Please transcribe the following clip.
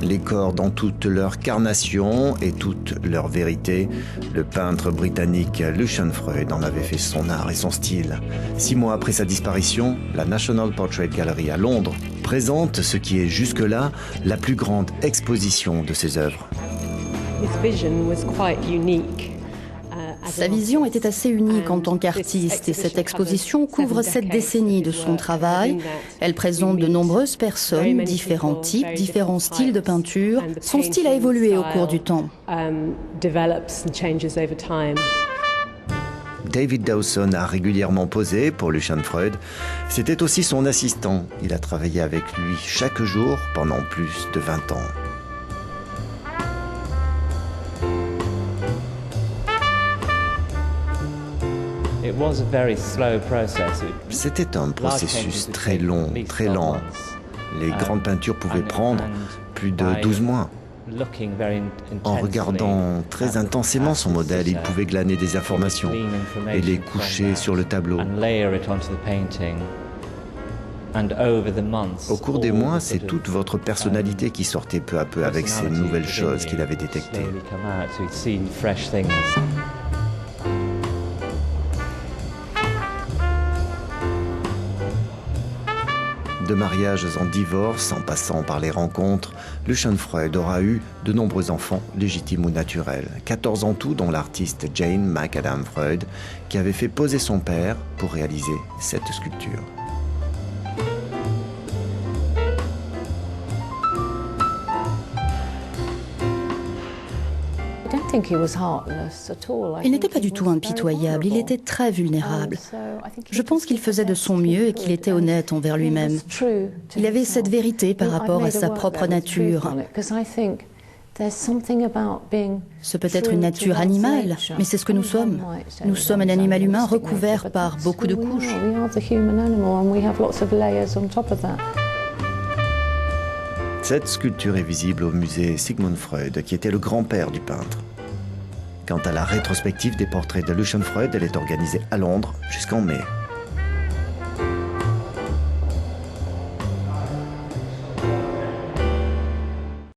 Les corps dans toute leur carnation et toute leur vérité, le peintre britannique Lucian Freud en avait fait son art et son style. 6 mois après sa disparition, la National Portrait Gallery à Londres présente ce qui est jusque-là la plus grande exposition de ses œuvres. Sa vision était assez unique en tant qu'artiste et cette exposition couvre 7 décennies de son travail. Elle présente de nombreuses personnes, différents types, différents styles de peinture. Son style a évolué au cours du temps. David Dawson a régulièrement posé pour Lucian Freud. C'était aussi son assistant. Il a travaillé avec lui chaque jour pendant plus de 20 ans. C'était un processus très long, très lent. Les grandes peintures pouvaient prendre plus de 12 mois. En regardant très intensément son modèle, il pouvait glaner des informations et les coucher sur le tableau. Au cours des mois, c'est toute votre personnalité qui sortait peu à peu avec ces nouvelles choses qu'il avait détectées. De mariages en divorce, en passant par les rencontres, Lucian Freud aura eu de nombreux enfants, légitimes ou naturels. 14 en tout, dont l'artiste Jane McAdam Freud, qui avait fait poser son père pour réaliser cette sculpture. Il n'était pas du tout impitoyable, il était très vulnérable. Je pense qu'il faisait de son mieux et qu'il était honnête envers lui-même. Il avait cette vérité par rapport à sa propre nature. Ce peut être une nature animale, mais c'est ce que nous sommes. Nous sommes un animal humain recouvert par beaucoup de couches. Cette sculpture est visible au musée Sigmund Freud, qui était le grand-père du peintre. Quant à la rétrospective des portraits de Lucian Freud, elle est organisée à Londres jusqu'en mai.